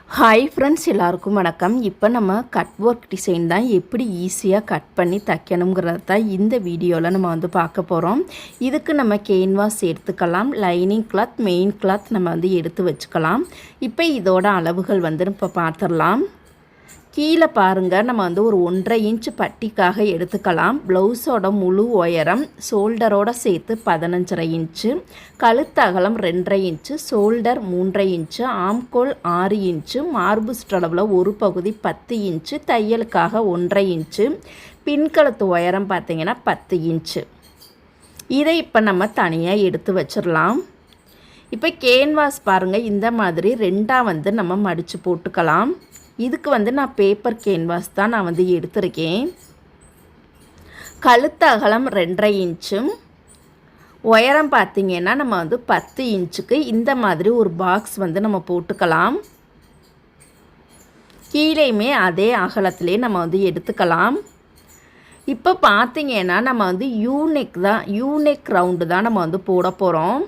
Hi friends, எல்லாருக்கும் வணக்கம். இப்போ நம்ம கட் ஒர்க் டிசைன் தான் எப்படி ஈஸியாக கட் பண்ணி தைக்கணுங்கிறது தான் இந்த வீடியோவில் நம்ம பார்க்க போகிறோம். இதுக்கு நம்ம கேன்வாஸ் எடுத்துக்கலாம், லைனிங் கிளாத், மெயின் கிளாத் நம்ம எடுத்து வச்சுக்கலாம். இப்போ இதோட அளவுகள் இப்போ பார்த்துடலாம். கீழே பாருங்கள், நம்ம ஒரு 1.5 இன்ச்சு பட்டிக்காக எடுத்துக்கலாம். ப்ளவுஸோட முழு உயரம் ஷோல்டரோடு சேர்த்து 15.5 இன்ச்சு, கழுத்து அகலம் 2.5 இன்ச்சு, ஷோல்டர் 3.5 இன்ச்சு, ஆம்கோல் 6 இன்ச்சு, மார்பு சுற்றளவில் ஒரு பகுதி 10 இன்ச்சு, தையலுக்காக 1.5 இன்ச்சு, பின்கழுத்து உயரம் பார்த்திங்கன்னா 10 இன்ச்சு. இதை இப்போ நம்ம தனியாக எடுத்து வச்சிடலாம். இப்போ கேன்வாஸ் பாருங்கள், இந்த மாதிரி ரெண்டாக நம்ம மடித்து போட்டுக்கலாம். இதுக்கு நான் பேப்பர் கேன்வாஸ் தான் நான் எடுத்திருக்கேன். கழுத்து அகலம் 2.5 இன்ச்சு, உயரம் பார்த்திங்கன்னா நம்ம 10 இன்ச்சுக்கு இந்த மாதிரி ஒரு பாக்ஸ் நம்ம போட்டுக்கலாம். கீழேயுமே அதே அகலத்திலே நம்ம எடுத்துக்கலாம். இப்போ பார்த்திங்கன்னா நம்ம யூனெக் ரவுண்டு தான் நம்ம போட போகிறோம்.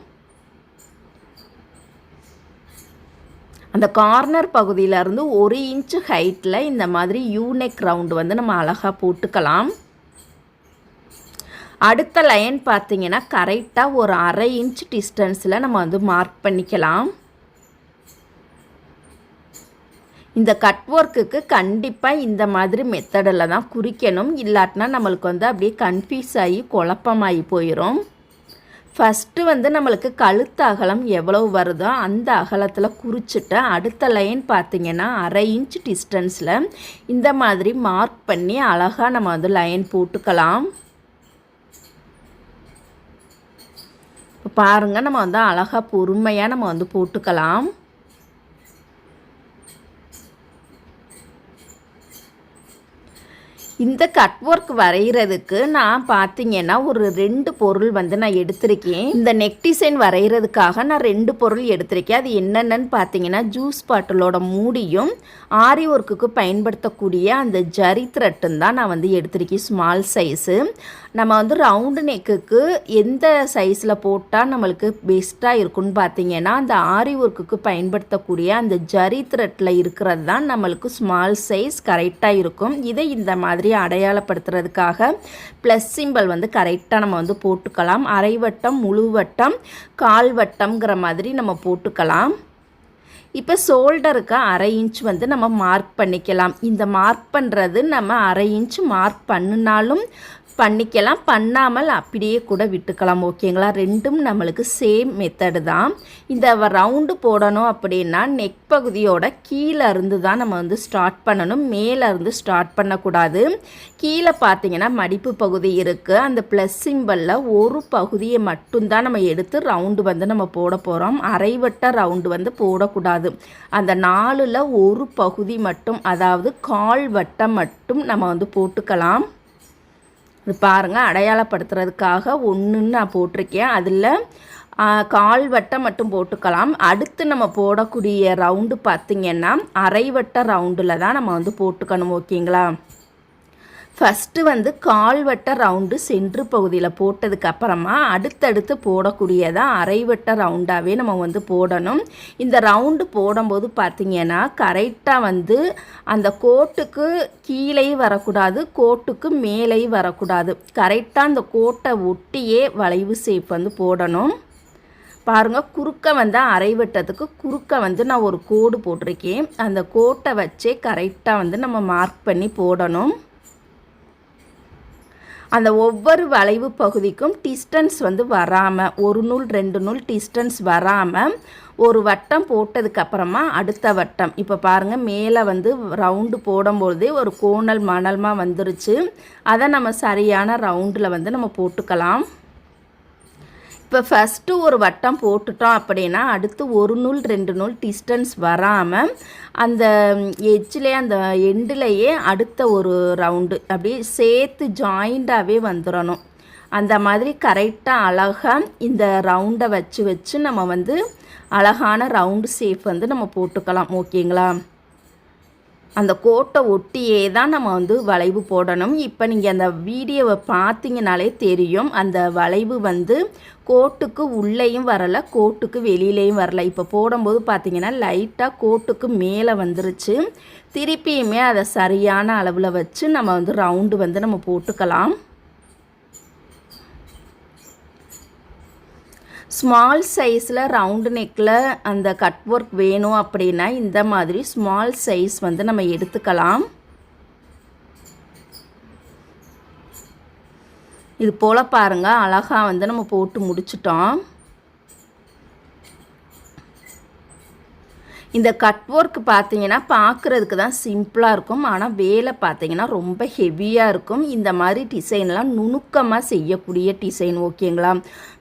அந்த கார்னர் பகுதியிலேருந்து 1 இன்ச்சு ஹைட்டில் இந்த மாதிரி யூனெக் ரவுண்டு நம்ம அழகாக போட்டுக்கலாம். அடுத்த லைன் பார்த்திங்கன்னா கரெக்டாக ஒரு 1/2 இன்ச் டிஸ்டன்ஸில் நம்ம மார்க் பண்ணிக்கலாம். இந்த கட் ஒர்க்குக்கு கண்டிப்பாக இந்த மாதிரி மெத்தடில் தான் குறிக்கணும், இல்லாட்டினா நம்மளுக்கு அப்படியே கன்ஃபியூஸ் ஆகி குழப்பமாகி போயிடும். ஃபஸ்ட்டு நம்மளுக்கு கழுத்து அகலம் எவ்வளவு வருதோ அந்த அகலத்தில் குறிச்சிட்டு அடுத்த லைன் பார்த்திங்கன்னா 1/2 இன்ச் டிஸ்டன்ஸில் இந்த மாதிரி மார்க் பண்ணி அழகாக நம்ம லைன் போட்டுக்கலாம். பாருங்கள், நம்ம அழகாக பொறுமையாக நம்ம போட்டுக்கலாம். இந்த கட் ஒர்க் வரைகிறதுக்கு நான் பார்த்திங்கன்னா ஒரு 2 பொருள் நான் எடுத்திருக்கேன். இந்த நெக் டிசைன் வரைகிறதுக்காக நான் 2 பொருள் எடுத்திருக்கேன். அது என்னென்னு பார்த்தீங்கன்னா, ஜூஸ் பாட்டிலோட மூடியும் ஆரி ஒர்க்குக்கு பயன்படுத்தக்கூடிய அந்த ஜரி த்ரெட்டும் தான் நான் எடுத்திருக்கேன். Small size. நம்ம ரவுண்டு நெக்குக்கு எந்த சைஸில் போட்டால் நம்மளுக்கு பெஸ்ட்டாக இருக்குன்னு பார்த்தீங்கன்னா, அந்த ஆரி ஒர்க்குக்கு பயன்படுத்தக்கூடிய அந்த ஜரி த்ரெட்டில் இருக்கிறது தான் நம்மளுக்கு ஸ்மால் சைஸ் கரெக்டாக இருக்கும். இதை இந்த மாதிரி அடையாளப்படுத்துறதுக்காக ப்ளஸ் சிம்பிள் கரெக்டாக நம்ம போட்டுக்கலாம். அரை வட்டம், முழு வட்டம், கால் வட்டம்ங்கிற மாதிரி நம்ம போட்டுக்கலாம். இப்போ ஷோல்டருக்கு 1/2 இன்ச் நம்ம மார்க் பண்ணிக்கலாம். இந்த மார்க் பண்ணுறது நம்ம 1/2 இன்ச் மார்க் பண்ணினாலும் பண்ணிக்கலாம், பண்ணாமல் அப்படியே கூட விட்டுக்கலாம். ஓகேங்களா? ரெண்டும் நம்மளுக்கு சேம் மெத்தடு தான். இந்த ரவுண்டு போடணும் அப்படின்னா நெக் பகுதியோட கீழே இருந்து தான் நம்ம ஸ்டார்ட் பண்ணணும், மேலே இருந்து ஸ்டார்ட் பண்ணக்கூடாது. கீழே பார்த்தீங்கன்னா மடிப்பு பகுதி இருக்குது. அந்த ப்ளஸ் சிம்பிளில் ஒரு பகுதியை மட்டும்தான் நம்ம எடுத்து ரவுண்டு நம்ம போட போகிறோம். அரைவட்ட ரவுண்டு போடக்கூடாது. அந்த 4ல் ஒரு பகுதி மட்டும், அதாவது கால் வட்டம் மட்டும் நம்ம போட்டுக்கலாம். இது பாருங்கள், அடையாளப்படுத்துறதுக்காக 1ன்னு நான் போட்டிருக்கேன். அதில் கால் வட்டம் மட்டும் போட்டுக்கலாம். அடுத்து நம்ம போடக்கூடிய ரவுண்டு பார்த்திங்கன்னா அரைவட்ட ரவுண்டில் தான் நம்ம போட்டுக்கணும். ஓகேங்களா? ஃபஸ்ட்டு கால்வட்ட ரவுண்டு சென்ட்ரு பகுதியில் போட்டதுக்கப்புறமா அடுத்தடுத்து போடக்கூடியதாக அரைவட்ட ரவுண்டாகவே நம்ம போடணும். இந்த ரவுண்டு போடும்போது பார்த்திங்கன்னா கரெக்டாக அந்த கோட்டுக்கு கீழே வரக்கூடாது, கோட்டுக்கு மேலே வரக்கூடாது. கரெக்டாக அந்த கோட்டை ஒட்டியே வளைவு ஷேப் போடணும். பாருங்கள், குறுக்க அரைவட்டத்துக்கு குறுக்க நான் ஒரு கோடு போட்டிருக்கேன். அந்த கோட்டை வச்சே கரெக்டாக நம்ம மார்க் பண்ணி போடணும். அந்த ஒவ்வொரு வளைவு பகுதிக்கும் டிஸ்டன்ஸ் வராமல், 1 நூல் 2 நூல் டிஸ்டன்ஸ் வராமல் ஒரு வட்டம் போட்டதுக்கப்புறமா அடுத்த வட்டம். இப்போ பாருங்கள், மேலே ரவுண்டு போடும்போதே ஒரு கோணல் மணல்மாக வந்துருச்சு. அதை நம்ம சரியான ரவுண்டில் நம்ம போட்டுக்கலாம். இப்போ ஃபஸ்ட்டு ஒரு வட்டம் போட்டுட்டோம் அப்படின்னா அடுத்து 1 நூல் 2 நூல் டிஸ்டன்ஸ் வராமல் அந்த எட்ஜ்லேயே அந்த எண்டுலேயே அடுத்த ஒரு ரவுண்டு அப்படியே சேர்த்து ஜாயிண்டாகவே வந்துடணும். அந்த மாதிரி கரெக்டாக அழகாக இந்த ரவுண்டை வச்சு நம்ம அழகான ரவுண்டு ஷேப் நம்ம போட்டுக்கலாம். ஓகேங்களா? அந்த கோட்டை ஒட்டியே தான் நம்ம வந்து வளைவு போடணும். இப்போ நீங்கள் அந்த வீடியோவை பார்த்தீங்கனாலே தெரியும், அந்த வளைவு வந்து கோட்டுக்கு உள்ளேயும் வரலை, கோட்டுக்கு வெளியிலையும் வரலை. இப்போ போடும்போது பார்த்தீங்கன்னா லைட்டாக கோட்டுக்கு மேலே வந்துருச்சு. திருப்பியுமே அதை சரியான அளவில் வச்சு நம்ம வந்து ரவுண்டு வந்து நம்ம போட்டுக்கலாம். ஸ்மால் சைஸில் ரவுண்டு நெக்கில் அந்த கட் ஒர்க் வேணும் அப்படின்னா இந்த மாதிரி ஸ்மால் சைஸ் வந்து நம்ம எடுத்துக்கலாம். இது போல் பாருங்கள், அழகாக வந்து நம்ம போட்டு முடிச்சிட்டோம். இந்த கட் ஒர்க் பார்த்தீங்கன்னா பார்க்குறதுக்கு தான் சிம்பிளாக இருக்கும், ஆனால் வேலை பார்த்தீங்கன்னா ரொம்ப ஹெவியாக இருக்கும். இந்த மாதிரி டிசைன்லாம் நுணுக்கமாக செய்யக்கூடிய டிசைன், ஓகேங்களா?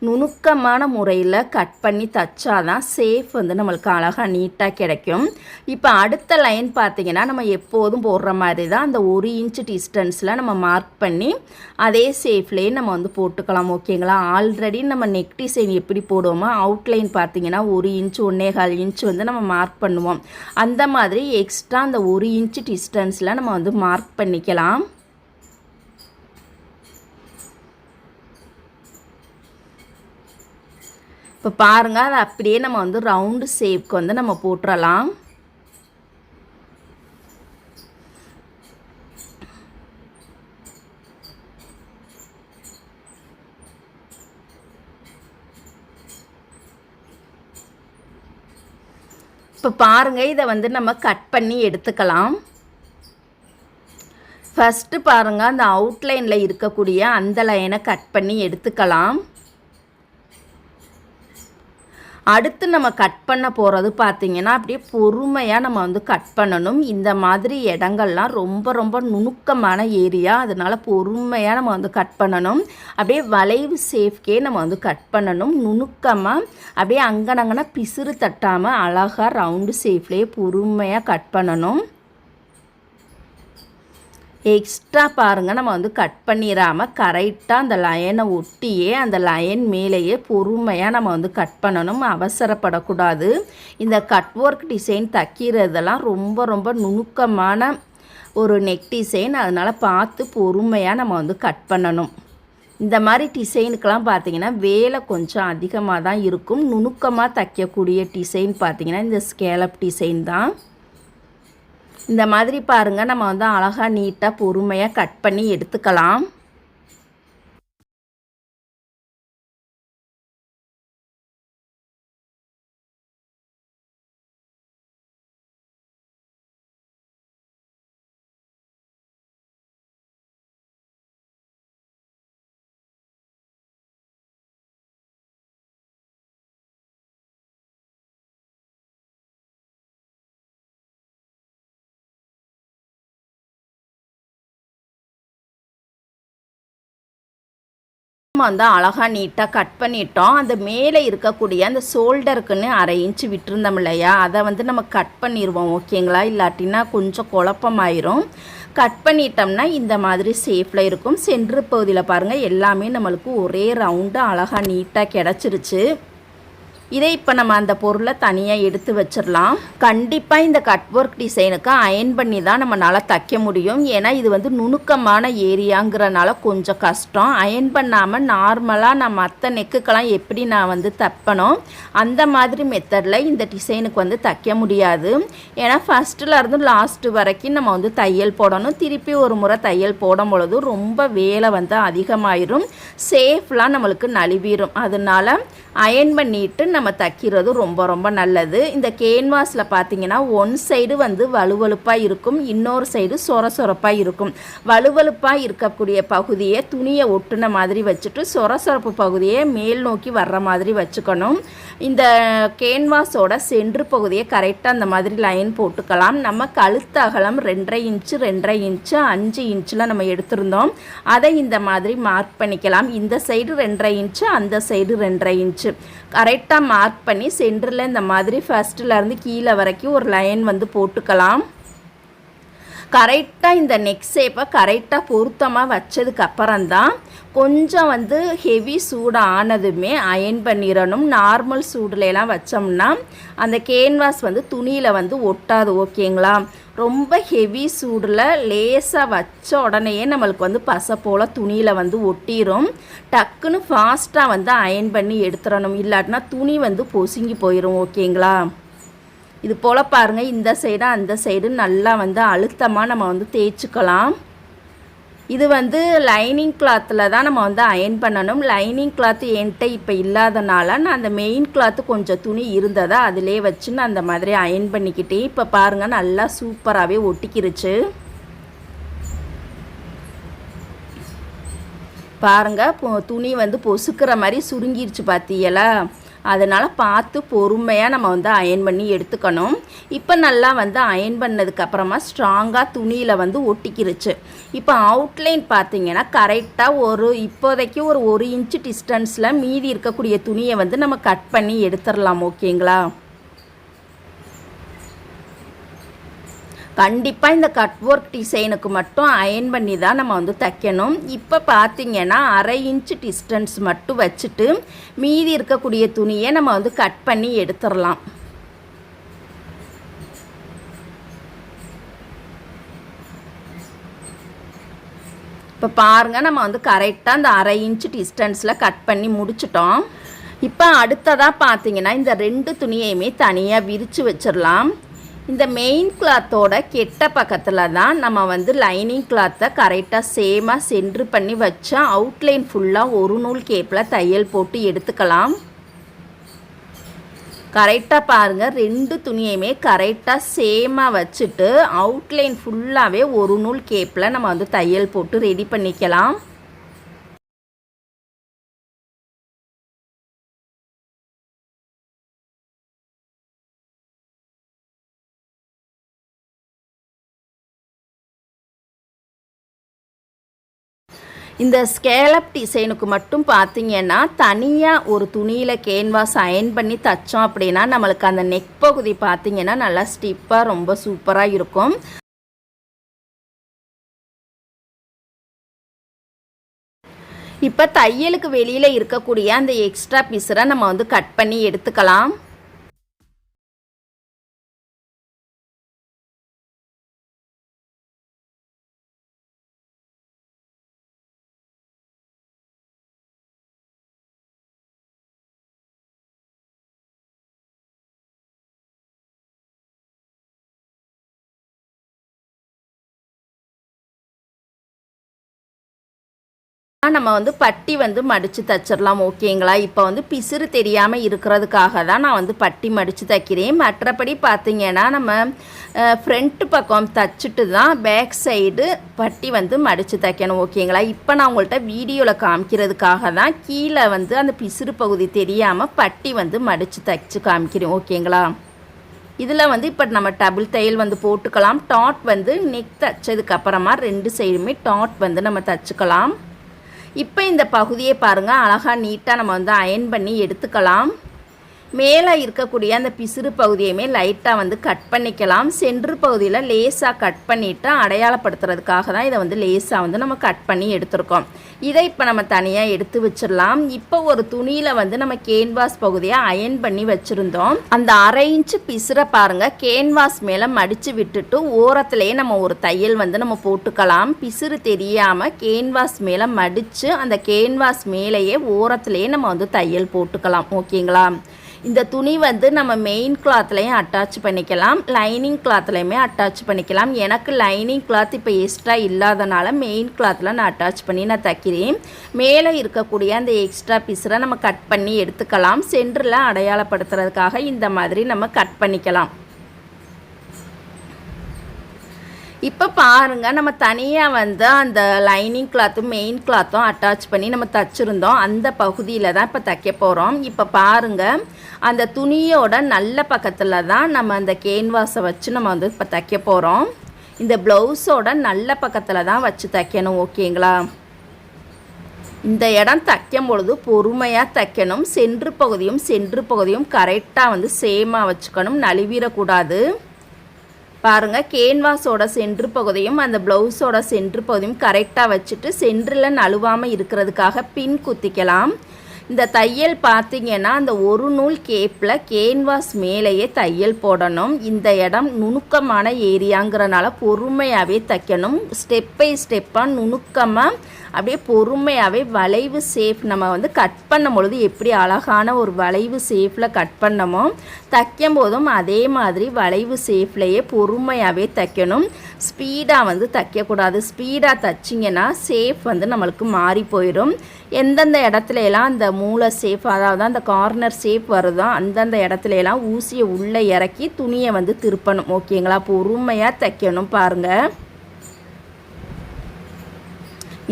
நுணுக்கமான முறையில் கட் பண்ணி தைச்சாதான் சேஃப் வந்து நம்மளுக்கு அழகாக நீட்டாக கிடைக்கும். இப்போ அடுத்த லைன் பார்த்தீங்கன்னா நம்ம எப்போதும் போடுற மாதிரி தான் அந்த 1 இன்ச் டிஸ்டன்ஸில் நம்ம மார்க் பண்ணி அதே சேஃப்லேயே நம்ம வந்து போட்டுக்கலாம், ஓகேங்களா? ஆல்ரெடி நம்ம நெக் டிசைன் எப்படி போடுவோமோ அவுட்லைன் பார்த்தீங்கன்னா 1 இன்ச் 1.25 இன்ச் வந்து நம்ம மார்க் பண்ணுவோம். அந்த மாதிரி எக்ஸ்ட்ரா அந்த 1 இன்ச் டிஸ்டன்ஸில் நம்ம வந்து மார்க் பண்ணிக்கலாம். இப்போ பாருங்கள், அதை அப்படியே நம்ம வந்து ரவுண்டு ஷேப்க்கு வந்து நம்ம போட்டுடலாம். இப்போ பாருங்கள், இதை வந்து நம்ம கட் பண்ணி எடுத்துக்கலாம். ஃபஸ்ட்டு பாருங்கள், அந்த அவுட்லைனில் இருக்கக்கூடிய அந்த லைனை கட் பண்ணி எடுத்துக்கலாம். அடுத்து நம்ம கட் பண்ண போகிறது பார்த்திங்கன்னா அப்படியே பொறுமையாக நம்ம வந்து கட் பண்ணணும். இந்த மாதிரி இடங்கள்லாம் ரொம்ப ரொம்ப நுணுக்கமான ஏரியா, அதனால் பொறுமையாக நம்ம வந்து கட் பண்ணணும். அப்படியே வளைவு சேஃப்கே நம்ம வந்து கட் பண்ணணும். நுணுக்கமாக அப்படியே அங்கனங்கன்னா பிசுறு தட்டாமல் அழகாக ரவுண்டு சேஃப்லேயே பொறுமையாக கட் பண்ணணும். எக்ஸ்ட்ரா பாருங்கள், நம்ம வந்து கட் பண்ணிடாமல் கரெக்டாக அந்த லைனை ஒட்டியே அந்த லைன் மேலேயே பொறுமையாக நம்ம வந்து கட் பண்ணணும். அவசரப்படக்கூடாது. இந்த கட் ஒர்க் டிசைன் தைக்கிறதெல்லாம் ரொம்ப ரொம்ப நுணுக்கமான ஒரு நெக் டிசைன், அதனால் பார்த்து பொறுமையாக நம்ம வந்து கட் பண்ணணும். இந்த மாதிரி டிசைனுக்கெல்லாம் பார்த்திங்கன்னா வேலை கொஞ்சம் அதிகமாக தான் இருக்கும். நுணுக்கமாக தைக்கக்கூடிய டிசைன் பார்த்திங்கன்னா இந்த ஸ்கேலப் டிசைன் தான். இந்த மாதிரி பாருங்கள், நம்ம வந்து அழகாக நீட்டாக பொறுமையாக கட் பண்ணி எடுத்துக்கலாம். நம்ம வந்து அழகாக நீட்டாக கட் பண்ணிட்டோம். அந்த மேலே இருக்கக்கூடிய அந்த ஷோல்டருக்குன்னு 1/2 இன்ச்சு விட்டுருந்தோம் இல்லையா, அதை வந்து நம்ம கட் பண்ணிடுவோம், ஓகேங்களா? இல்லாட்டினா கொஞ்சம் குழப்பமாயிரும். கட் பண்ணிட்டோம்னா இந்த மாதிரி ஷேப்பில் இருக்கும். சென்ட்ரு பகுதியில் பாருங்கள், எல்லாமே நம்மளுக்கு ஒரே ரவுண்டு அழகாக நீட்டாக கிடச்சிருச்சு. இதை இப்போ நம்ம அந்த பொருளை தனியாக எடுத்து வச்சிடலாம். கண்டிப்பாக இந்த கட் ஒர்க் டிசைனுக்கு அயன் பண்ணி தான் நம்மளால் தைக்க முடியும். ஏன்னா இது வந்து நுணுக்கமான ஏரியாங்கிறனால கொஞ்சம் கஷ்டம். அயன் பண்ணாமல் நார்மலாக நான் மற்ற நெக்குக்கெல்லாம் எப்படி நான் வந்து தைப்பனோ அந்த மாதிரி மெத்தடில் இந்த டிசைனுக்கு வந்து தைக்க முடியாது. ஏன்னா ஃபஸ்ட்டில் இருந்து லாஸ்ட்டு வரைக்கும் நம்ம வந்து தையல் போடணும். திருப்பி ஒரு முறை தையல் போடும் பொழுது ரொம்ப வேலை வந்து அதிகமாயிரும், சேஃப்லாம் நம்மளுக்கு நழுவிடும். அதனால அயன் பண்ணிட்டு நம்ம தைக்கிறது ரொம்ப ரொம்ப நல்லது. இந்த கேன்வாஸில் பார்த்தீங்கன்னா ஒன் சைடு வந்து வலுவலுப்பாக இருக்கும், இன்னொரு சைடு சொர சொரப்பாக இருக்கும். வலுவலுப்பாக இருக்கக்கூடிய பகுதியை துணியை ஒட்டுன மாதிரி வச்சுட்டு சொர சொரப்பு பகுதியை மேல் நோக்கி வர்ற மாதிரி வச்சுக்கணும். இந்த கேன்வாஸோட சென்ட்ரு பகுதியை கரெக்டாக அந்த மாதிரி லைன் போட்டுக்கலாம். நம்ம கழுத்து அகலம் 2.5 இன்ச்சு 2.5 இன்ச்சு 5 இன்ச்சில் நம்ம எடுத்திருந்தோம். அதை இந்த மாதிரி மார்க் பண்ணிக்கலாம். இந்த சைடு 2.5 இன்ச்சு, அந்த சைடு 2.5 இன்ச்சு கரெக்டாக மார்க் பண்ணி சென்டரில் இந்த மாதிரி ஃபஸ்ட்டிலேருந்து கீழே வரைக்கும் ஒரு லைன் வந்து போட்டுக்கலாம். கரெக்டாக இந்த நெக் ஷேப்பை கரெக்டாக பொருத்தமாக வச்சதுக்கப்புறம்தான் கொஞ்சம் வந்து ஹெவி சூடு ஆனதுமே அயன் பண்ணிடணும். நார்மல் சூடுலாம் வச்சோம்னா அந்த கேன்வாஸ் வந்து துணியில் வந்து ஒட்டாது, ஓகேங்களா? ரொம்ப ஹெவி சூடில் லேசாக வச்ச உடனேயே நம்மளுக்கு வந்து பசை போல் துணியில் வந்து ஒட்டிடும். டக்குன்னு ஃபாஸ்ட்டாக வந்து அயன் பண்ணி எடுத்துடணும், இல்லாட்டினா துணி வந்து பொசுங்கி போயிடும். ஓகேங்களா? இது போல் பாருங்கள், இந்த சைடு அந்த சைடு நல்லா வந்து அழுத்தமாக நம்ம வந்து தேய்ச்சிக்கலாம். இது வந்து லைனிங் கிளாத்தில் தான் நம்ம வந்து அயன் பண்ணணும். லைனிங் கிளாத்து என்கிட்ட இப்போ இல்லாதனால நான் அந்த மெயின் கிளாத்து கொஞ்சம் துணி இருந்ததா அதிலே வச்சு நான் அந்த மாதிரி அயன் பண்ணிக்கிட்டேன். இப்போ பாருங்கள், நல்லா சூப்பராகவே ஒட்டிக்கிருச்சு. பாருங்கள், துணி வந்து பொசுக்கிற மாதிரி சுருங்கிருச்சு பார்த்தீங்களா? அதனால் பார்த்து பொறுமையாக நம்ம வந்து அயன் பண்ணி எடுத்துக்கணும். இப்போ நல்லா வந்து அயன் பண்ணதுக்கப்புறமா ஸ்ட்ராங்காக துணியில் வந்து ஒட்டிக்கிருச்சு. இப்போ அவுட்லைன் பார்த்திங்கன்னா கரெக்டாக இப்போதைக்கு ஒரு 1 இன்ச்சு டிஸ்டன்ஸில் மீதி இருக்கக்கூடிய துணியை வந்து நம்ம கட் பண்ணி எடுத்துடலாம். ஓகேங்களா? கண்டிப்பாக இந்த கட் ஒர்க் டிசைனுக்கு மட்டும் அயன் பண்ணி தான் நம்ம வந்து தைக்கணும். இப்போ பார்த்திங்கன்னா 1/2 இன்ச்சு டிஸ்டன்ஸ் மட்டும் வச்சுட்டு மீதி இருக்கக்கூடிய துணியை நம்ம வந்து கட் பண்ணி எடுத்துடலாம். இப்போ பாருங்கள், நம்ம வந்து கரெக்டாக அந்த 1/2 இன்ச்சு டிஸ்டன்ஸில் கட் பண்ணி முடிச்சிட்டோம். இப்போ அடுத்ததாக பார்த்திங்கன்னா இந்த 2 துணியையுமே தனியாக விரித்து வச்சிடலாம். இந்த மெயின் கிளாத்தோட கெட்ட பக்கத்தில் தான் நம்ம வந்து லைனிங் கிளாத்தை கரெக்டாக சேமாக சென்ட்ரு பண்ணி வச்சா அவுட்லைன் ஃபுல்லாக ஒரு நூல் கேப்பில் தையல் போட்டு எடுத்துக்கலாம். கரெக்டாக பாருங்கள், 2 துணியுமே கரெக்டாக சேமாக வச்சுட்டு அவுட்லைன் ஃபுல்லாகவே ஒரு நூல் கேப்பில் நம்ம வந்து தையல் போட்டு ரெடி பண்ணிக்கலாம். இந்த ஸ்கேலப் டிசைனுக்கு மட்டும் பார்த்திங்கன்னா தனியாக ஒரு துணியில் கேன்வாஸ் அயன் பண்ணி தைச்சோம் அப்படின்னா நம்மளுக்கு அந்த நெக் பகுதி பார்த்திங்கன்னா நல்லா ஸ்டிப்பாக ரொம்ப சூப்பராக இருக்கும். இப்போ தையலுக்கு வெளியில் இருக்கக்கூடிய அந்த எக்ஸ்ட்ரா பீஸரை நம்ம வந்து கட் பண்ணி எடுத்துக்கலாம். நம்ம வந்து பட்டி வந்து மடித்து தைச்சிடலாம். ஓகேங்களா? இப்போ வந்து பிசுறு தெரியாமல் இருக்கிறதுக்காக தான் நான் வந்து பட்டி மடித்து தைக்கிறேன். மற்றபடி பார்த்திங்கன்னா நம்ம ஃப்ரண்ட்டு பக்கம் தைச்சிட்டு தான் பேக் சைடு பட்டி வந்து மடித்து தைக்கணும். ஓகேங்களா? இப்போ நான் உங்கள்கிட்ட வீடியோவில் காமிக்கிறதுக்காக தான் கீழே வந்து அந்த பிசுறு பகுதி தெரியாமல் பட்டி வந்து மடித்து தைச்சி காமிக்கிறேன். ஓகேங்களா? இதில் வந்து இப்போ நம்ம டபுள் தையல் வந்து போட்டுக்கலாம். டாட் வந்து நெக் தைச்சதுக்கப்புறமா 2 சைடுமே டாட் வந்து நம்ம தைச்சிக்கலாம். இப்போ இந்த பகுதியை பாருங்கள், அழகாக நீட்டாக நம்ம வந்து அயன் பண்ணி எடுத்துக்கலாம். மேலே இருக்கக்கூடிய அந்த பிசுறு பகுதியுமே லைட்டாக வந்து கட் பண்ணிக்கலாம். சென்ட்ரு பகுதியில் லேசாக கட் பண்ணிவிட்டு அடையாளப்படுத்துறதுக்காக தான் இதை வந்து லேசாக வந்து நம்ம கட் பண்ணி எடுத்துருக்கோம். இதை இப்போ நம்ம தனியாக எடுத்து வச்சிடலாம். இப்போ ஒரு துணியில் வந்து நம்ம கேன்வாஸ் பகுதியை அயன் பண்ணி வச்சுருந்தோம். அந்த 1/2 இன்ச்சு பிசுரை பாருங்கள், கேன்வாஸ் மேலே மடித்து விட்டுட்டு ஓரத்துலேயே நம்ம ஒரு தையல் வந்து நம்ம போட்டுக்கலாம். பிசுறு தெரியாமல் கேன்வாஸ் மேலே மடித்து அந்த கேன்வாஸ் மேலேயே ஓரத்துலேயே நம்ம வந்து தையல் போட்டுக்கலாம். ஓகேங்களா? இந்த துணி வந்து நம்ம மெயின் கிளாத்லையும் அட்டாச் பண்ணிக்கலாம், லைனிங் கிளாத்லையுமே அட்டாச் பண்ணிக்கலாம். எனக்கு லைனிங் கிளாத் இப்போ எக்ஸ்ட்ரா இல்லாதனால மெயின் கிளாத்தில் நான் அட்டாச் பண்ணி நான் தைக்கிறேன். மேலே இருக்கக்கூடிய அந்த எக்ஸ்ட்ரா பீஸரை நம்ம கட் பண்ணி எடுத்துக்கலாம். சென்டரில் அடையாளப்படுத்துறதுக்காக இந்த மாதிரி நம்ம கட் பண்ணிக்கலாம். இப்போ பாருங்கள், நம்ம தனியாக வந்து அந்த லைனிங் கிளாத்தும் மெயின் கிளாத்தும் அட்டாச் பண்ணி நம்ம தைச்சிருந்தோம். அந்த பகுதியில் தான் இப்போ தைக்க போகிறோம். இப்போ பாருங்கள், அந்த துணியோட நல்ல பக்கத்தில் தான் நம்ம அந்த கேன்வாஸை வச்சு நம்ம வந்து இப்போ தைக்க போகிறோம். இந்த ப்ளவுஸோட நல்ல பக்கத்தில் தான் வச்சு தைக்கணும். ஓகேங்களா? இந்த இடம் தைக்கும் பொழுது பொறுமையாக தைக்கணும். சென்ட்ரு பகுதியும் கரெக்டாக வந்து சேமாக வச்சுக்கணும், நழுவிடக்கூடாது. பாருங்கள், கேன்வாஸோட சென்ட்ரு பகுதியும் அந்த ப்ளவுஸோட சென்ட்ரு பகுதியும் கரெக்டாக வச்சுட்டு சென்டரில் நழுவாமல் இருக்கிறதுக்காக பின் குத்திக்கலாம். இந்த தையல் பார்த்தீங்கன்னா அந்த ஒரு நூல் கேப்பில் கேன்வாஸ் மேலேயே தையல் போடணும். இந்த இடம் நுணுக்கமான ஏரியாங்கிறனால பொறுமையாகவே தைக்கணும். ஸ்டெப் பை ஸ்டெப்பாக நுணுக்கமாக அப்படியே பொறுமையாகவே வளைவு சேஃப் நம்ம வந்து கட் பண்ணும் பொழுது எப்படி அழகான ஒரு வளைவு சேஃபில் கட் பண்ணமோ தைக்கும் போதும் அதே மாதிரி வளைவு சேஃப்லேயே பொறுமையாகவே தைக்கணும். ஸ்பீடாக வந்து தைக்கக்கூடாது. ஸ்பீடாக தைச்சிங்கன்னா சேஃப் வந்து நம்மளுக்கு மாறி போயிடும். எந்தெந்த இடத்துல எல்லாம் அந்த மூளை சேஃப் அதாவது அந்த கார்னர் சேஃப் வருதோ அந்தந்த இடத்துல எல்லாம் ஊசியை உள்ளே இறக்கி துணியை வந்து திருப்பணும். ஓகேங்களா? பொறுமையாக தைக்கணும் பாருங்கள்.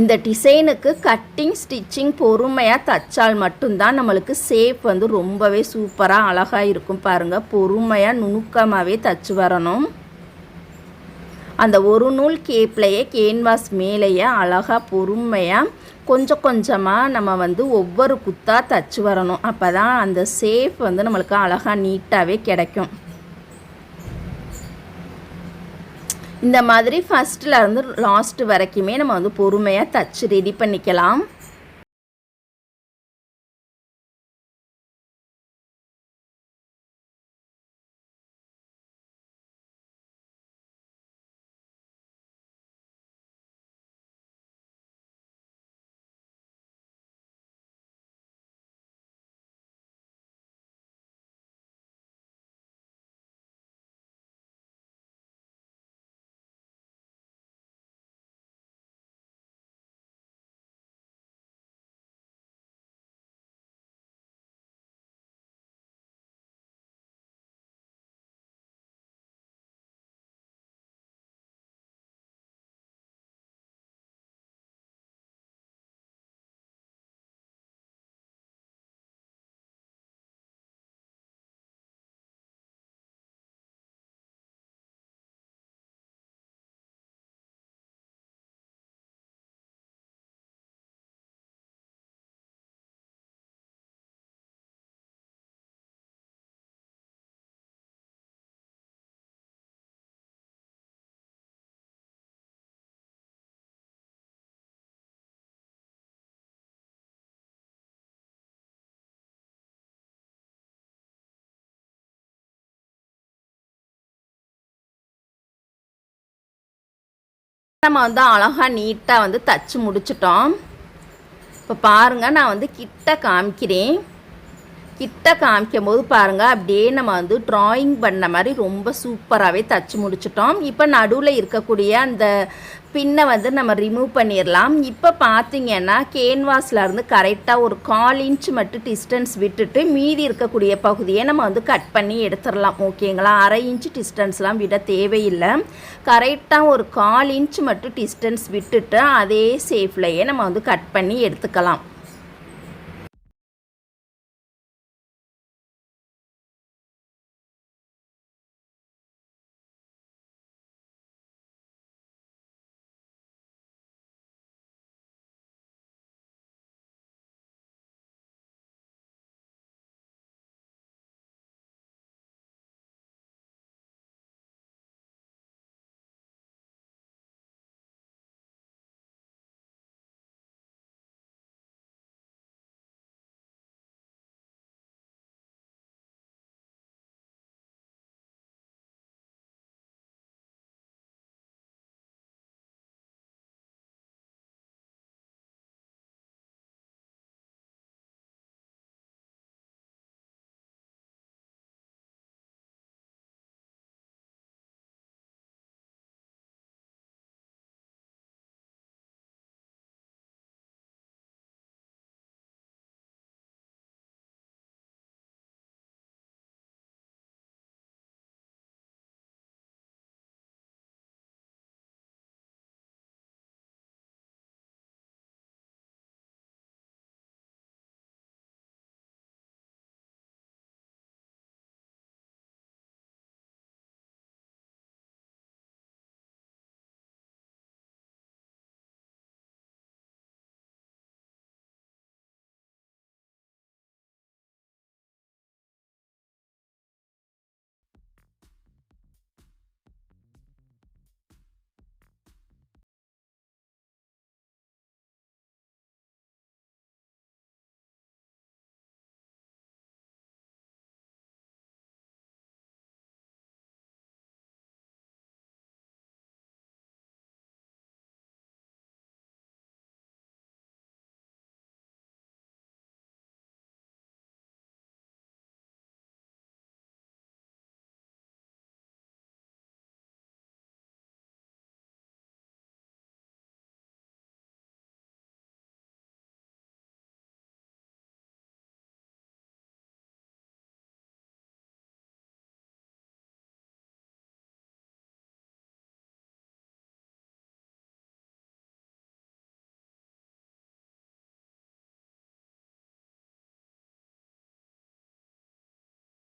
இந்த டிசைனுக்கு கட்டிங் ஸ்டிச்சிங் பொறுமையாக தைச்சால் மட்டும்தான் நம்மளுக்கு சேஃப் வந்து ரொம்பவே சூப்பராக அழகாக இருக்கும் பாருங்கள். பொறுமையாக நுணுக்கமாகவே தைச்சி வரணும். அந்த ஒரு நூல் கேப்லேயே கேன்வாஸ் மேலேயே அழகாக பொறுமையாக கொஞ்சம் கொஞ்சமாக நம்ம வந்து ஒவ்வொரு குத்தாக தைச்சி வரணும். அப்போ தான் அந்த சேஃப் வந்து நம்மளுக்கு அழகாக நீட்டாகவே கிடைக்கும். இந்த மாதிரி ஃபஸ்ட்டில் இருந்து லாஸ்ட்டு வரைக்குமே நம்ம வந்து பொறுமையாக தச்சு ரெடி பண்ணிக்கலாம். நம்ம வந்து அழகாக நீட்டாக வந்து தச்சு முடிச்சிட்டோம். இப்போ பாருங்கள், நான் வந்து கிட்ட காமிக்கிறேன். கிட்ட காமிக்கும் போது பாருங்கள், அப்படியே நம்ம வந்து ட்ராயிங் பண்ண மாதிரி ரொம்ப சூப்பராகவே தச்சு முடிச்சிட்டோம். இப்போ நடுவில் இருக்கக்கூடிய அந்த பின்னை வந்து நம்ம ரிமூவ் பண்ணிடலாம். இப்போ பார்த்தீங்கன்னா கேன்வாஸ்லேருந்து கரெக்டாக ஒரு 1/4 இன்ச் மட்டும் டிஸ்டன்ஸ் விட்டுட்டு மீதி இருக்கக்கூடிய பகுதியை நம்ம வந்து கட் பண்ணி எடுத்துடலாம். ஓகேங்களா? 1/2 இன்ச் டிஸ்டன்ஸ்லாம் விட தேவையில்லை. கரெக்டாக ஒரு 1/4 இன்ச் மட்டும் டிஸ்டன்ஸ் விட்டுட்டு அதே சேஃப்லையே நம்ம வந்து கட் பண்ணி எடுத்துக்கலாம்.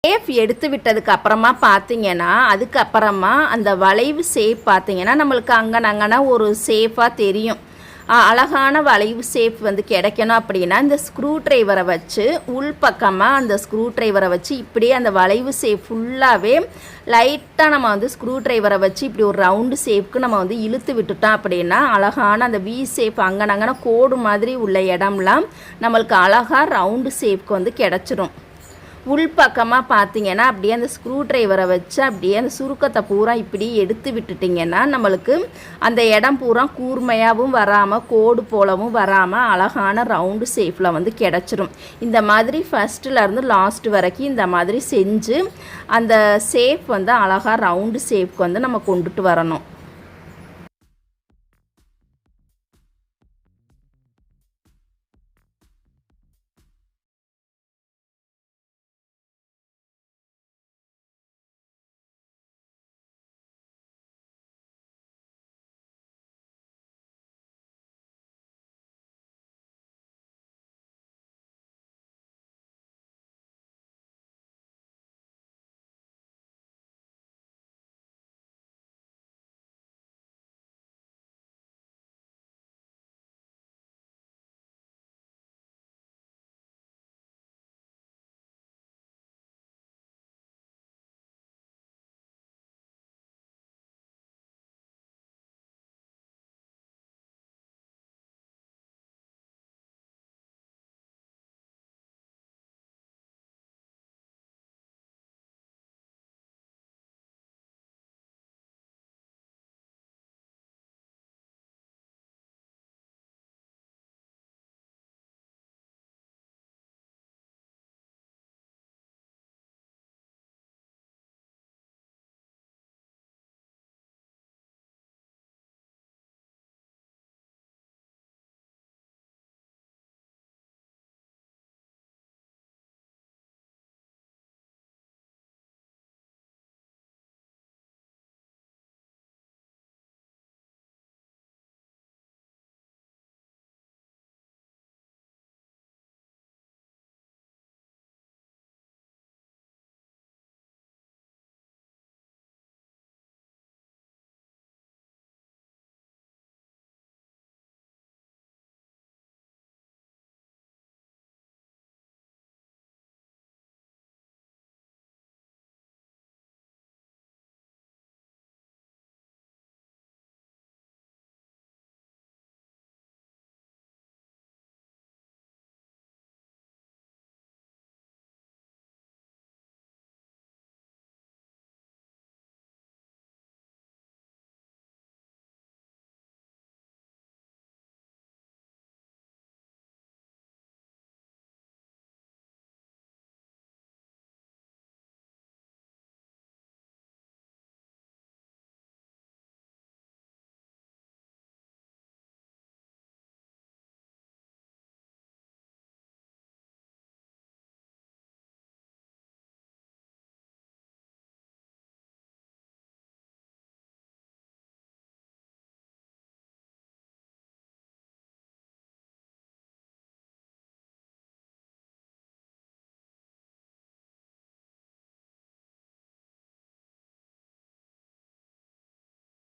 ஷேப் எடுத்து விட்டதுக்கு அப்புறமா பார்த்தீங்கன்னா அதுக்கப்புறமா அந்த வளைவு ஷேப் பார்த்தீங்கன்னா நம்மளுக்கு அங்கன ஒரு ஷேப்பாக தெரியும். அழகான வளைவு ஷேப் வந்து கிடைக்கணும் அப்படின்னா இந்த ஸ்க்ரூ ட்ரைவரை வச்சு உள்பக்கமாக அந்த ஸ்க்ரூ ட்ரைவரை வச்சு இப்படியே அந்த வளைவு ஷேப் ஃபுல்லாகவே லைட்டாக நம்ம வந்து ஸ்க்ரூ ட்ரைவரை வச்சு இப்படி ஒரு ரவுண்டு ஷேப்புக்கு நம்ம வந்து இழுத்து விட்டுட்டோம் அப்படின்னா அழகான அந்த வி ஷேப் அங்கன கோடு மாதிரி உள்ள இடம்லாம் நம்மளுக்கு அழகாக ரவுண்டு ஷேப்புக்கு வந்து கிடச்சிரும். உள்பக்கமாக பார்த்தீங்கன்னா அப்படியே அந்த ஸ்க்ரூ ட்ரைவரை வச்சு அப்படியே அந்த சுருக்கத்தை பூரா இப்படி எடுத்து விட்டுட்டிங்கன்னா நம்மளுக்கு அந்த இடம் பூரா கூர்மையாகவும் வராமல் கோடு போலவும் வராமல் அழகான ரவுண்டு ஷேப்பில் வந்து கிடச்சிரும். இந்த மாதிரி ஃபஸ்ட்டுலேருந்து லாஸ்ட் வரைக்கும் இந்த மாதிரி செஞ்சு அந்த ஷேப் வந்து அழகாக ரவுண்டு ஷேப்புக்கு வந்து நம்ம கொண்டுட்டு வரணும்.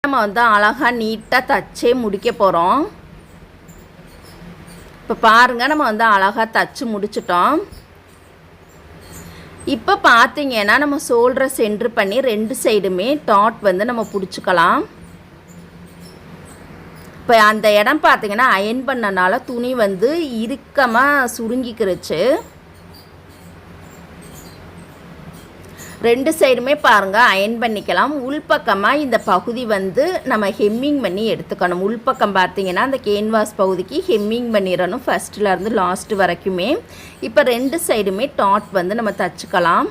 நம்ம வந்து அழகாக நீட்டாக தச்சே முடிக்க போகிறோம். இப்போ பாருங்கள், நம்ம வந்து அழகாக தச்சு முடிச்சிட்டோம். இப்போ பார்த்தீங்கன்னா நம்ம ஷோல்டரை சென்ட்ரு பண்ணி 2 சைடுமே டாட் வந்து நம்ம பிடிச்சிக்கலாம். இப்போ அந்த இடம் பார்த்தீங்கன்னா அயன் பண்ணனால துணி வந்து இறுக்கமாக சுருங்கிக்கிருச்சு. 2 சைடுமே பாருங்கள் அயன் பண்ணிக்கலாம். உள்பக்கமாக இந்த பகுதி வந்து நம்ம ஹெம்மிங் பண்ணி எடுத்துக்கணும். உள்பக்கம் பார்த்தீங்கன்னா அந்த கேன்வாஸ் பகுதிக்கு ஹெம்மிங் பண்ணிடணும் ஃபஸ்ட்டுலேருந்து லாஸ்ட்டு வரைக்குமே. இப்போ 2 சைடுமே டாட் வந்து நம்ம தச்சுக்கலாம்.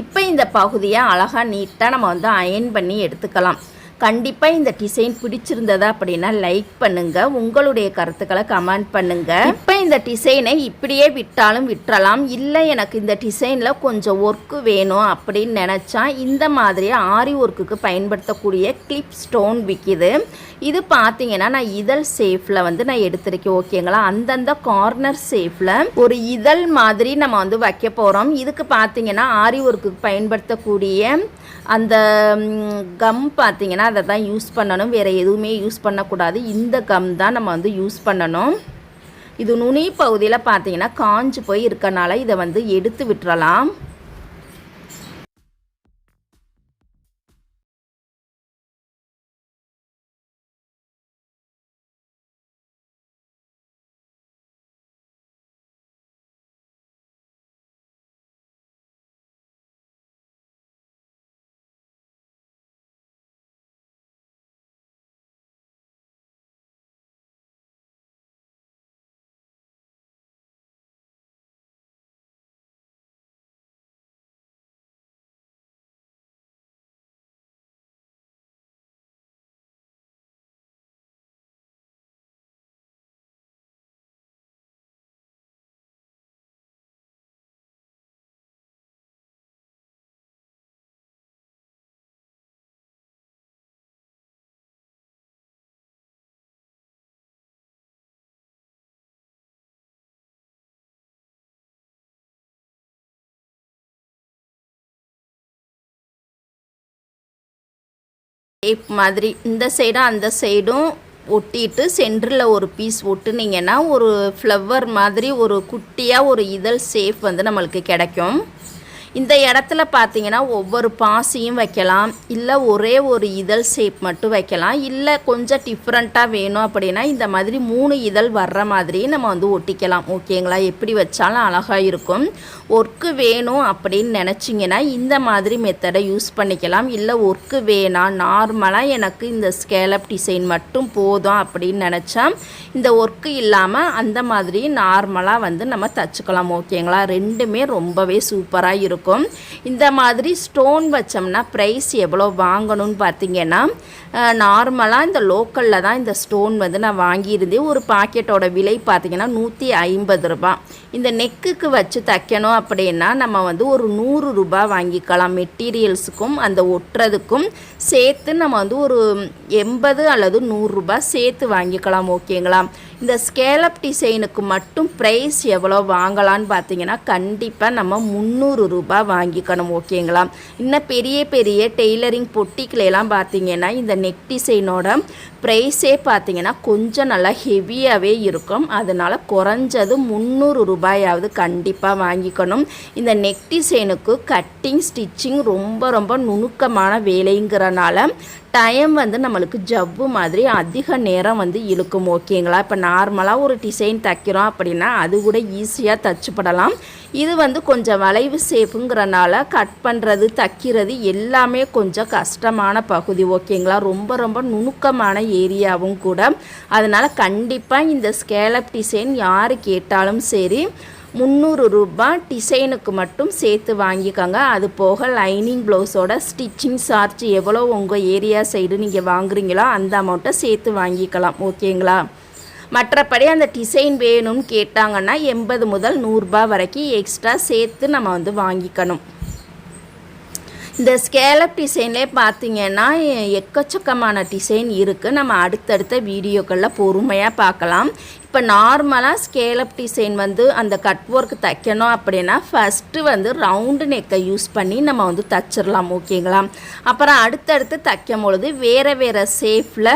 இப்போ இந்த பகுதியை அழகாக நீட்டாக நம்ம வந்து அயன் பண்ணி எடுத்துக்கலாம். கண்டிப்பாக இந்த டிசைன் பிடிச்சிருந்ததா அப்படின்னா லைக் பண்ணுங்கள், உங்களுடைய கருத்துக்களை கமெண்ட் பண்ணுங்கள். இப்போ இந்த டிசைனை இப்படியே விட்டாலும் விட்டுறலாம். இல்லை எனக்கு இந்த டிசைனில் கொஞ்சம் ஒர்க்கு வேணும் அப்படின்னு நினச்சா இந்த மாதிரி ஆரி ஒர்க்குக்கு பயன்படுத்தக்கூடிய கிளிப் ஸ்டோன் விற்கிது. இது பார்த்தீங்கன்னா நான் இதழ் ஷேப்பில் வந்து நான் எடுத்திருக்கேன். ஓகேங்களா, அந்தந்த கார்னர் ஷேப்பில் ஒரு இதழ் மாதிரி நம்ம வந்து வைக்க போகிறோம். இதுக்கு பார்த்தீங்கன்னா ஆரி ஒர்க்குக்கு பயன்படுத்தக்கூடிய அந்த கம் பார்த்தீங்கன்னா அதை தான் யூஸ் பண்ணணும். வேறு எதுவுமே யூஸ் பண்ணக்கூடாது. இந்த கம் தான் நம்ம வந்து யூஸ் பண்ணணும். இது நுனி பகுதியில் பார்த்தீங்கன்னா காஞ்சு போய் இருக்கனால இதை வந்து எடுத்து விட்டுறலாம். ஷேப் மாதிரி இந்த சைடும் அந்த சைடும் ஒட்டிட்டு சென்டரில் ஒரு பீஸ் ஒட்டுனீங்கன்னா ஒரு ஃப்ளவர் மாதிரி ஒரு குட்டியாக ஒரு இதழ் ஷேப் வந்து நம்மளுக்கு கிடைக்கும். இந்த இடத்துல பார்த்தீங்கன்னா ஒவ்வொரு பாசியும் வைக்கலாம், இல்லை ஒரே ஒரு இதழ் ஷேப் மட்டும் வைக்கலாம். இல்லை கொஞ்சம் டிஃப்ரெண்ட்டாக வேணும் அப்படின்னா இந்த மாதிரி 3 இதழ் வர்ற மாதிரி நம்ம வந்து ஒட்டிக்கலாம். ஓகேங்களா, எப்படி வச்சாலும் அழகாக இருக்கும். ஒர்க்கு வேணும் அப்படின்னு நினச்சிங்கன்னா இந்த மாதிரி மெத்தடை யூஸ் பண்ணிக்கலாம். இல்லை ஒர்க்கு வேணாம், நார்மலாக எனக்கு இந்த ஸ்கேலப் டிசைன் மட்டும் போதும் அப்படின்னு நினச்சா இந்த ஒர்க்கு இல்லாமல் அந்த மாதிரி நார்மலாக வந்து நம்ம தச்சுக்கலாம். ஓகேங்களா, ரெண்டுமே ரொம்பவே சூப்பராக இருக்கும். இந்த மாதிரி ஸ்டோன் வச்சோம்னா ப்ரைஸ் எவ்வளோ வாங்கணும்னு பார்த்தீங்கன்னா நார்மலாக இந்த லோக்கலில் தான் இந்த ஸ்டோன் வந்து நான் வாங்கியிருந்தேன். ஒரு பாக்கெட்டோட விலை பார்த்தீங்கன்னா 150 ரூபாய். இந்த நெக்குக்கு வச்சு தைக்கணும் அப்படின்னா நம்ம வந்து ஒரு 100 ரூபாய் வாங்கிக்கலாம். மெட்டீரியல்ஸுக்கும் அந்த ஒட்டுறதுக்கும் சேர்த்து நம்ம வந்து ஒரு 80 அல்லது 100 ரூபாய் சேர்த்து வாங்கிக்கலாம். ஓகேங்களா, இந்த ஸ்கேலப் டிசைனுக்கு மட்டும் ப்ரைஸ் எவ்வளோ வாங்கலான்னு பார்த்தீங்கன்னா கண்டிப்பாக நம்ம 300 ரூபாய் வாங்கிக்கணும். ஓகேங்களா, இன்னும் பெரிய பெரிய டெய்லரிங் பொட்டிக்கிலெல்லாம் பார்த்தீங்கன்னா இந்த நெக் டிசைனோட ப்ரைஸே பார்த்தீங்கன்னா கொஞ்சம் நல்லா ஹெவியாகவே இருக்கும். அதனால் குறைஞ்சது 300 ரூபாயாவது கண்டிப்பாக வாங்கிக்கணும். இந்த நெக் டிசைனுக்கு கட்டிங் ஸ்டிச்சிங் ரொம்ப ரொம்ப நுணுக்கமான வேலைங்கிறனால டைம் வந்து நம்மளுக்கு ஜவ்வு மாதிரி அதிக நேரம் வந்து இழுக்கும். ஓகேங்களா, இப்போ நார்மலாக ஒரு டிசைன் தைக்கிறோம் அப்படின்னா அது கூட ஈஸியாக தச்சுப்படலாம். இது வந்து கொஞ்சம் வளைவு ஷேப்புங்கிறனால கட் பண்ணுறது தைக்கிறது எல்லாமே கொஞ்சம் கஷ்டமான பகுதி. ஓகேங்களா, ரொம்ப ரொம்ப நுணுக்கமான ஏரியாவும் கூட. அதனால் கண்டிப்பாக இந்த ஸ்கேலப் டிசைன் யார் கேட்டாலும் சரி 300 ரூபாய் டிசைனுக்கு மட்டும் சேர்த்து வாங்கிக்கோங்க. அது போக லைனிங் ப்ளவுஸோட ஸ்டிச்சிங் சார்ஜ் எவ்வளோ உங்கள் ஏரியா சைடு நீங்கள் வாங்குறீங்களோ அந்த அமௌண்ட்டை சேர்த்து வாங்கிக்கலாம். ஓகேங்களா, மற்றபடி அந்த டிசைன் வேணும்னு கேட்டாங்கன்னா 80 முதல் 100 ரூபாய் வரைக்கும் எக்ஸ்ட்ரா சேர்த்து நம்ம வந்து வாங்கிக்கணும். இந்த ஸ்கேலப் டிசைன்லேயே பார்த்தீங்கன்னா எக்கச்சக்கமான டிசைன் இருக்குது. நம்ம அடுத்தடுத்த வீடியோக்களில் பொறுமையாக பார்க்கலாம். இப்போ நார்மலாக ஸ்கேலப் டிசைன் வந்து அந்த கட் ஒர்க் தைக்கணும் அப்படின்னா ஃபஸ்ட்டு வந்து ரவுண்டு நெக்கை யூஸ் பண்ணி நம்ம வந்து தச்சிடலாம். ஓகேங்களா, அப்புறம் அடுத்தடுத்து தைக்கும் பொழுது வேறு வேறு ஷேப்பில்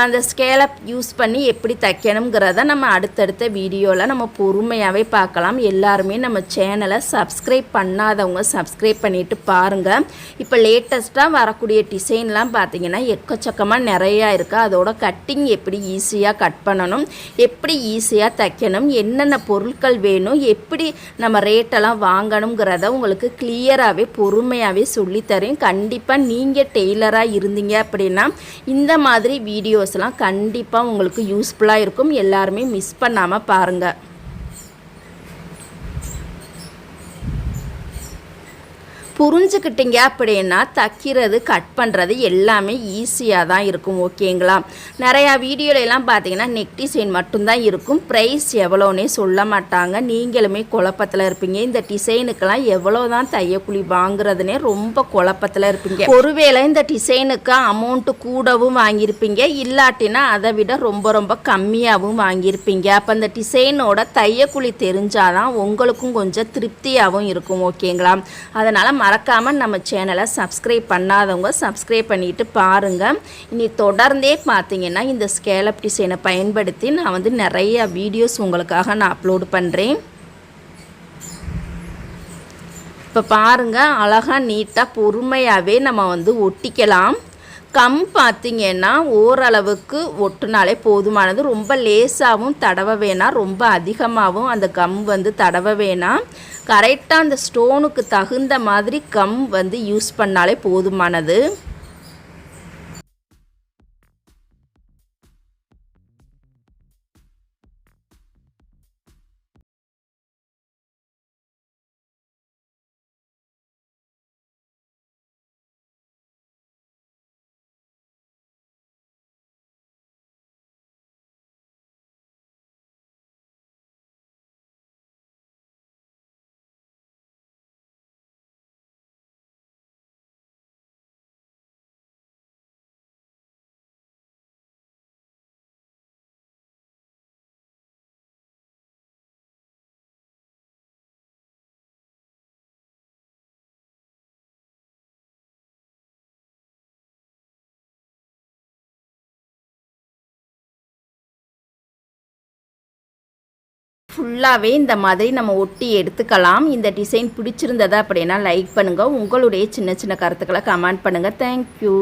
அந்த ஸ்கேலப் யூஸ் பண்ணி எப்படி தைக்கணுங்கிறத நம்ம அடுத்தடுத்த வீடியோவில் நம்ம பொறுமையாகவே பார்க்கலாம். எல்லாருமே நம்ம சேனலை சப்ஸ்கிரைப் பண்ணாதவங்க சப்ஸ்கிரைப் பண்ணிவிட்டு பாருங்கள். இப்போ லேட்டஸ்ட்டாக வரக்கூடிய டிசைன்லாம் பார்த்தீங்கன்னா எக்கச்சக்கமாக நிறையா இருக்குது. அதோட கட்டிங் எப்படி ஈஸியாக கட் பண்ணணும், எப்படி ஈஸியாக தைக்கணும், என்னென்ன பொருட்கள் வேணும், எப்படி நம்ம ரேட்டெல்லாம் வாங்கணுங்கிறத உங்களுக்கு கிளியராகவே பொறுமையாகவே சொல்லித்தரேன். கண்டிப்பாக நீங்கள் டெய்லராக இருந்தீங்க அப்படின்னா இந்த மாதிரி வீடியோஸ்லாம் கண்டிப்பாக உங்களுக்கு யூஸ்ஃபுல்லாக இருக்கும். எல்லாருமே மிஸ் பண்ணாமல் பாருங்கள். புரிஞ்சுக்கிட்டீங்க அப்படின்னா தைக்கிறது கட் பண்ணுறது எல்லாமே ஈஸியாக தான் இருக்கும். ஓகேங்களா? நிறையா வீடியோலெல்லாம் பார்த்தீங்கன்னா நெக் டிசைன் மட்டும்தான் இருக்கும், ப்ரைஸ் எவ்வளோன்னே சொல்ல மாட்டாங்க. நீங்களுமே குழப்பத்தில் இருப்பீங்க. இந்த டிசைனுக்கெல்லாம் எவ்வளோ தான் தையக்கூலி வாங்குறதுனே ரொம்ப குழப்பத்தில் இருப்பீங்க. ஒருவேளை இந்த டிசைனுக்கு அமௌண்ட்டு கூடவும் வாங்கியிருப்பீங்க, இல்லாட்டினா அதை விட ரொம்ப ரொம்ப கம்மியாகவும் வாங்கியிருப்பீங்க. அப்போ அந்த டிசைனோட தையக்கூலி தெரிஞ்சாதான் உங்களுக்கும் கொஞ்சம் திருப்தியாகவும் இருக்கும். ஓகேங்களா? அதனால் மறக்காமல் நம்ம சேனலை சப்ஸ்கிரைப் பண்ணாதவங்க சப்ஸ்கிரைப் பண்ணிட்டு பாருங்கள். இனி தொடர்ந்தே பார்த்தீங்கன்னா இந்த ஸ்கேலப் டிசைனை பயன்படுத்தி நான் வந்து நிறைய வீடியோஸ் உங்களுக்காக நான் அப்லோடு பண்ணுறேன். இப்போ பாருங்கள், அழகாக நீட்டாக பொறுமையாகவே நம்ம வந்து ஒட்டிக்கலாம். கம் பார்த்திங்கன்னா ஓரளவுக்கு ஒட்டுனாலே போதுமானது. ரொம்ப லேசாகவும் தடவ வேணாம், ரொம்ப அதிகமாகவும் அந்த கம் வந்து தடவ வேணாம். கரெக்டாக அந்த ஸ்டோனுக்கு தகுந்த மாதிரி கம் வந்து யூஸ் பண்ணாலே போதுமானது. ஃபுல்லாகவே இந்த மாதிரி நம்ம ஒட்டி எடுத்துக்கலாம். இந்த டிசைன் பிடிச்சிருந்ததா அப்படின்னா லைக் பண்ணுங்கள். உங்களுடைய சின்ன சின்ன கருத்துக்களை கமெண்ட் பண்ணுங்கள். தேங்க்யூ.